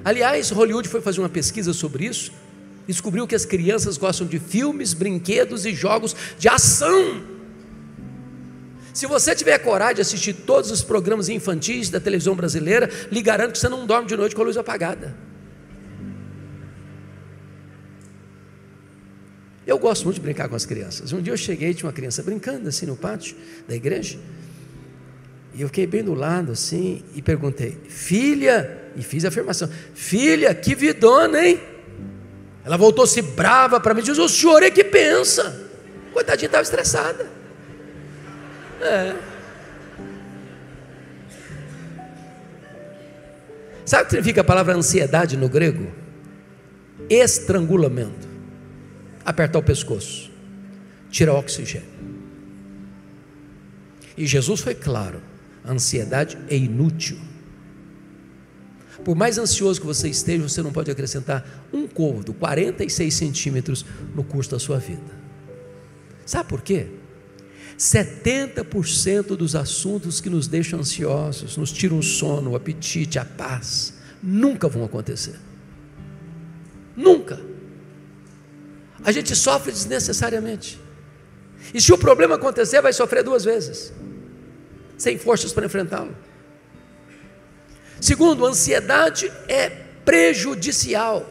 Aliás, Hollywood foi fazer uma pesquisa sobre isso, descobriu que as crianças gostam de filmes, brinquedos e jogos de ação. Se você tiver coragem de assistir todos os programas infantis da televisão brasileira, lhe garanto que você não dorme de noite com a luz apagada. Eu gosto muito de brincar com as crianças. Um dia eu cheguei, tinha uma criança brincando assim no pátio da igreja, e eu fiquei bem do lado assim, e perguntei: filha, e fiz a afirmação: filha, que vidona, hein? Ela voltou-se brava para mim e disse: o senhor é que pensa. Coitadinha, estava estressada. Sabe o que significa a palavra ansiedade no grego? Estrangulamento. Apertar o pescoço, tirar o oxigênio. E Jesus foi claro: a ansiedade é inútil. Por mais ansioso que você esteja, você não pode acrescentar um côvado, 46 centímetros, no curso da sua vida. Sabe por quê? 70% dos assuntos que nos deixam ansiosos, nos tiram o sono, o apetite, a paz, nunca vão acontecer. Nunca. A gente sofre desnecessariamente, e se o problema acontecer, vai sofrer duas vezes, sem forças para enfrentá-lo. Segundo, a ansiedade é prejudicial,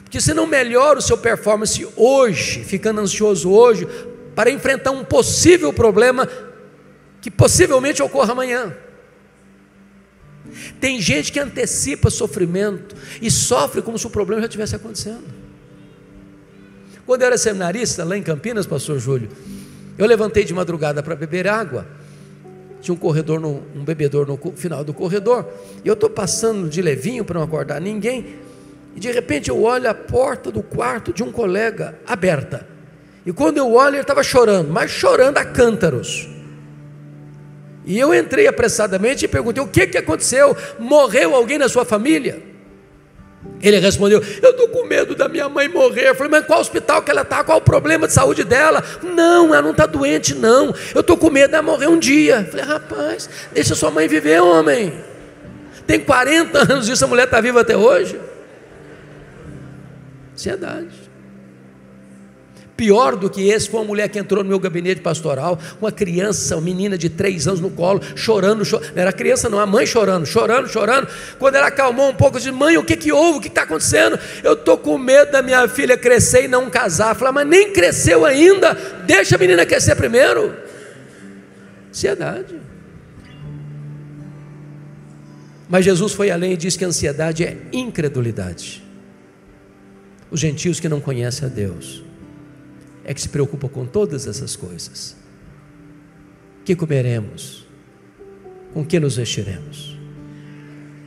porque você não melhora o seu performance hoje, ficando ansioso hoje, para enfrentar um possível problema que possivelmente ocorra amanhã. Tem gente que antecipa sofrimento e sofre como se o problema já estivesse acontecendo. Quando eu era seminarista lá em Campinas, pastor Júlio, eu levantei de madrugada para beber água. Tinha um bebedor no final do corredor, e eu estou passando de levinho para não acordar ninguém, e de repente eu olho a porta do quarto de um colega aberta, e quando eu olho, ele estava chorando, mas chorando a cântaros. E eu entrei apressadamente e perguntei: o que aconteceu? Morreu alguém na sua família? Ele respondeu: eu estou com medo da minha mãe morrer. Eu falei: mas qual hospital que ela está? Qual o problema de saúde dela? Não, ela não está doente não, eu estou com medo dela morrer um dia. Eu falei: rapaz, deixa sua mãe viver, homem. Tem 40 anos e essa mulher está viva até hoje. Ansiedade. Pior do que esse foi uma mulher que entrou no meu gabinete pastoral, uma criança, uma menina de 3 anos no colo, chorando, não era criança não, a mãe chorando. Quando ela acalmou um pouco, eu disse: mãe, o que houve? O que está acontecendo? Eu estou com medo da minha filha crescer e não casar. Eu falei: mas nem cresceu ainda, deixa a menina crescer primeiro. Ansiedade. Mas Jesus foi além e disse que a ansiedade é incredulidade. Os gentios que não conhecem a Deus é que se preocupa com todas essas coisas. Que comeremos? Com que nos vestiremos?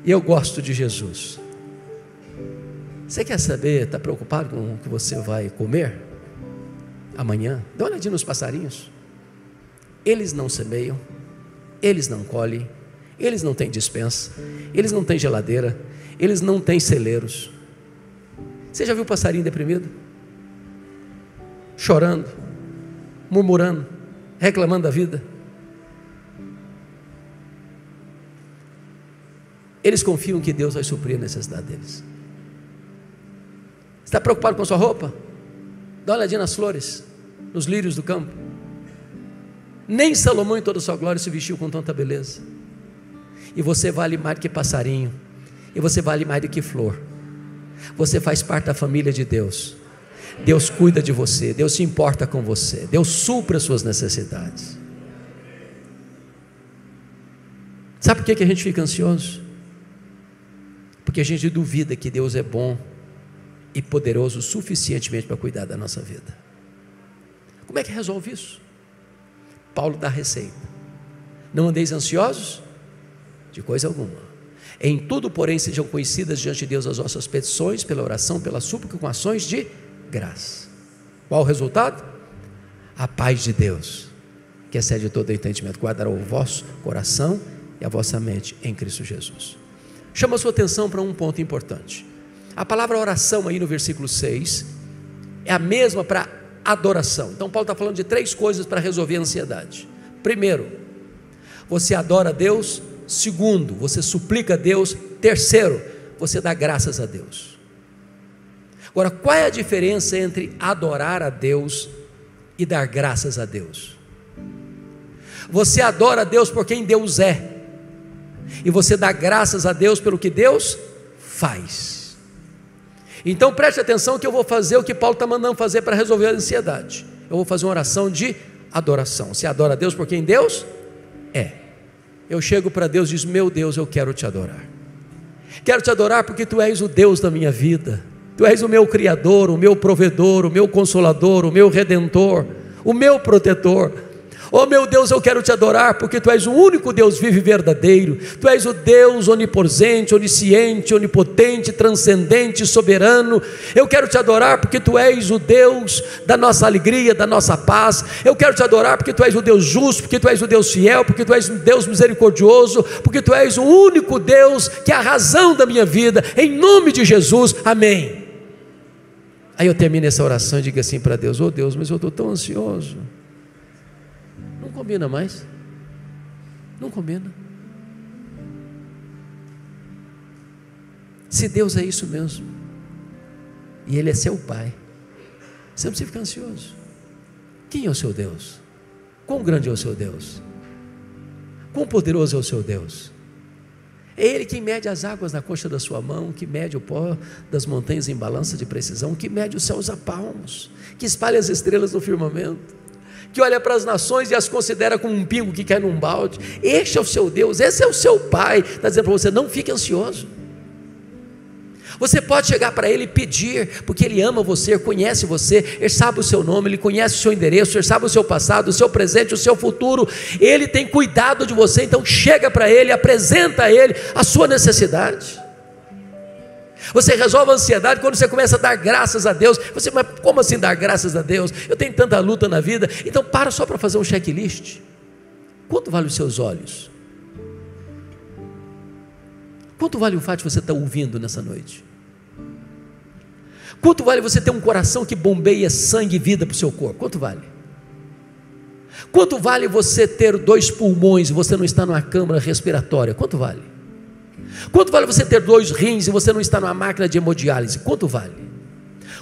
E eu gosto de Jesus. Você quer saber, está preocupado com o que você vai comer amanhã? Dá uma olhadinha nos passarinhos. Eles não semeiam, eles não colhem, Eles não têm despensa, eles não têm geladeira, eles não têm celeiros. Você já viu passarinho deprimido? Chorando, murmurando, reclamando da vida. Eles confiam que Deus vai suprir a necessidade deles. Está preocupado com a sua roupa? Dá uma olhadinha nas flores, nos lírios do campo. Nem Salomão em toda a sua glória se vestiu com tanta beleza. E você vale mais do que passarinho, e você vale mais do que flor. Você faz parte da família de Deus. Deus cuida de você, Deus se importa com você, Deus supre as suas necessidades. Sabe por que a gente fica ansioso? Porque a gente duvida que Deus é bom e poderoso suficientemente para cuidar da nossa vida. Como é que resolve isso? Paulo dá a receita: não andeis ansiosos de coisa alguma. Em tudo, porém, sejam conhecidas diante de Deus as vossas petições, pela oração, pela súplica, com ações de graça. Qual o resultado? A paz de Deus, que excede todo entendimento, guardará o vosso coração e a vossa mente em Cristo Jesus. Chama a sua atenção para um ponto importante. A palavra oração aí no versículo 6 é a mesma para adoração. Então Paulo está falando de 3 coisas para resolver a ansiedade. Primeiro, você adora a Deus. Segundo, você suplica a Deus. Terceiro, você dá graças a Deus. Agora, qual é a diferença entre adorar a Deus e dar graças a Deus? Você adora a Deus por quem Deus é, e você dá graças a Deus pelo que Deus faz. Então preste atenção que eu vou fazer o que Paulo está mandando fazer para resolver a ansiedade. Eu vou fazer uma oração de adoração. Você adora a Deus por quem Deus é. Eu chego para Deus e digo: meu Deus, eu quero te adorar. Quero te adorar porque Tu és o Deus da minha vida. Tu és o meu Criador, o meu provedor, o meu Consolador, o meu Redentor, o meu protetor. Oh meu Deus, eu quero te adorar porque Tu és o único Deus vivo e verdadeiro. Tu és o Deus onipresente, onisciente, onipotente, transcendente, soberano. Eu quero te adorar porque Tu és o Deus da nossa alegria, da nossa paz. Eu quero te adorar porque Tu és o Deus justo, porque Tu és o Deus fiel, porque Tu és o Deus misericordioso, porque Tu és o único Deus que é a razão da minha vida. Em nome de Jesus, amém. Aí eu termino essa oração e digo assim para Deus: oh Deus, mas eu estou tão ansioso. Não combina mais. Não combina. Se Deus é isso mesmo, e Ele é seu Pai, você não precisa ficar ansioso. Quem é o seu Deus? Quão grande é o seu Deus? Quão poderoso é o seu Deus? É Ele quem mede as águas na coxa da sua mão, que mede o pó das montanhas em balança de precisão, que mede os céus a palmos, que espalha as estrelas no firmamento, que olha para as nações e as considera como um pingo que cai num balde. Este é o seu Deus, esse é o seu Pai. Está dizendo para você: não fique ansioso. Você pode chegar para Ele e pedir, porque Ele ama você, conhece você, Ele sabe o seu nome, Ele conhece o seu endereço, Ele sabe o seu passado, o seu presente, o seu futuro. Ele tem cuidado de você. Então chega para Ele, apresenta a Ele a sua necessidade. Você resolve a ansiedade quando você começa a dar graças a Deus. Você, mas como assim dar graças a Deus? Eu tenho tanta luta na vida. Então para só para fazer um checklist. Quanto vale os seus olhos? Quanto vale o fato de você estar ouvindo nessa noite? Quanto vale você ter um coração que bombeia sangue e vida para o seu corpo? Quanto vale? Quanto vale você ter 2 pulmões e você não está numa câmara respiratória? Quanto vale? Quanto vale você ter 2 rins e você não está numa máquina de hemodiálise? Quanto vale?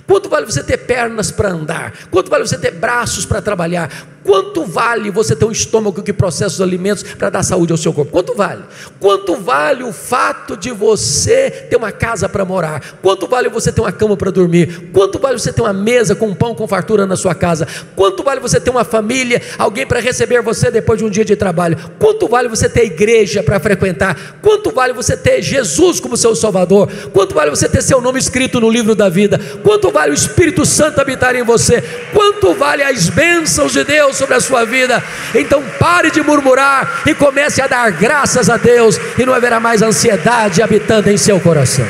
Quanto vale você ter pernas para andar? Quanto vale você ter braços para trabalhar? Quanto vale você ter um estômago que processa os alimentos para dar saúde ao seu corpo? Quanto vale? Quanto vale o fato de você ter uma casa para morar? Quanto vale você ter uma cama para dormir? Quanto vale você ter uma mesa com pão com fartura na sua casa? Quanto vale você ter uma família, alguém para receber você depois de um dia de trabalho? Quanto vale você ter igreja para frequentar? Quanto vale você ter Jesus como seu Salvador? Quanto vale você ter seu nome escrito no livro da vida? Quanto vale o Espírito Santo habitar em você? Quanto vale as bênçãos de Deus sobre a sua vida? Então pare de murmurar e comece a dar graças a Deus, e não haverá mais ansiedade habitando em seu coração.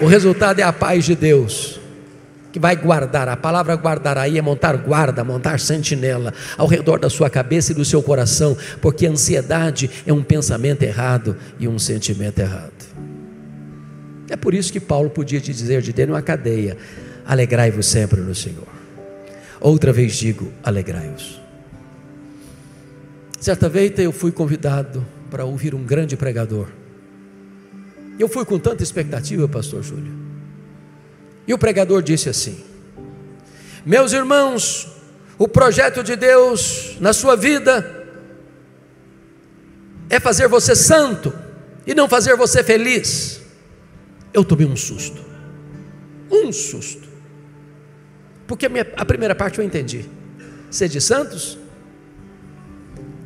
O resultado é a paz de Deus, que vai guardar. A palavra guardar aí é montar guarda, montar sentinela ao redor da sua cabeça e do seu coração, porque a ansiedade é um pensamento errado e um sentimento errado. É por isso que Paulo podia te dizer de dentro de uma cadeia: alegrai-vos sempre no Senhor. Outra vez digo, alegrai-vos. Certa vez eu fui convidado para ouvir um grande pregador. Eu fui com tanta expectativa, pastor Júlio. E o pregador disse assim: meus irmãos, o projeto de Deus na sua vida é fazer você santo e não fazer você feliz. Eu tomei um susto, porque a primeira parte eu entendi, ser de santos,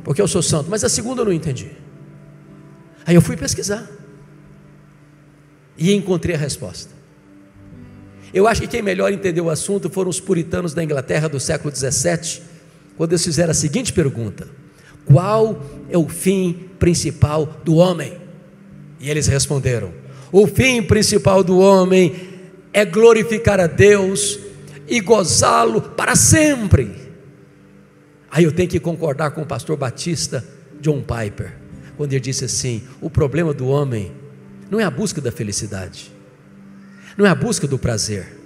porque eu sou santo, mas a segunda eu não entendi. Aí eu fui pesquisar e encontrei a resposta. Eu acho que quem melhor entendeu o assunto foram os puritanos da Inglaterra do século 17, quando eles fizeram a seguinte pergunta: qual é o fim principal do homem? E eles responderam: o fim principal do homem é glorificar a Deus e gozá-lo para sempre. Aí eu tenho que concordar com o pastor batista John Piper, quando ele disse assim: o problema do homem não é a busca da felicidade, não é a busca do prazer.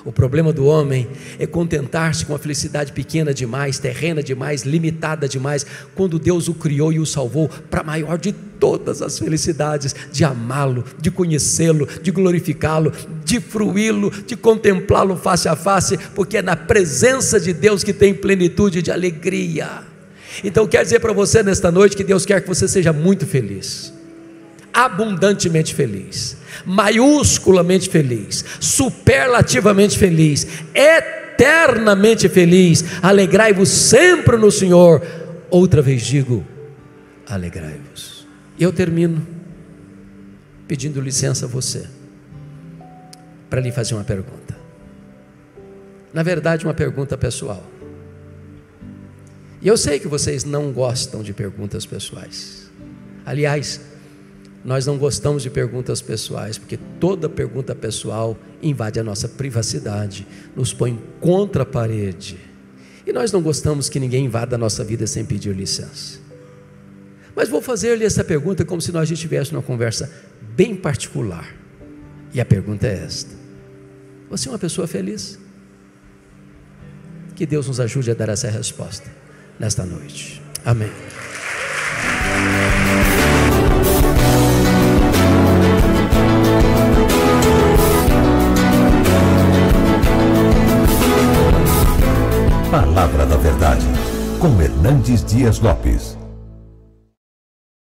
O problema do homem é contentar-se com a felicidade pequena demais, terrena demais, limitada demais, quando Deus o criou e o salvou para a maior de todas as felicidades, de amá-lo, de conhecê-lo, de glorificá-lo, de fruí-lo, de contemplá-lo face a face, porque é na presença de Deus que tem plenitude de alegria. Então quero dizer para você nesta noite que Deus quer que você seja muito feliz, abundantemente feliz, maiusculamente feliz, superlativamente feliz, eternamente feliz. Alegrai-vos sempre no Senhor. Outra vez digo, alegrai-vos. E eu termino pedindo licença a você para lhe fazer uma pergunta. Na verdade, uma pergunta pessoal. E eu sei que vocês não gostam de perguntas pessoais. Aliás, nós não gostamos de perguntas pessoais, porque toda pergunta pessoal invade a nossa privacidade, nos põe contra a parede, e nós não gostamos que ninguém invada a nossa vida sem pedir licença. Mas vou fazer-lhe essa pergunta como se nós estivéssemos numa conversa bem particular, e a pergunta é esta: você é uma pessoa feliz? Que Deus nos ajude a dar essa resposta nesta noite. Amém. Palavra da Verdade, com Hernandes Dias Lopes.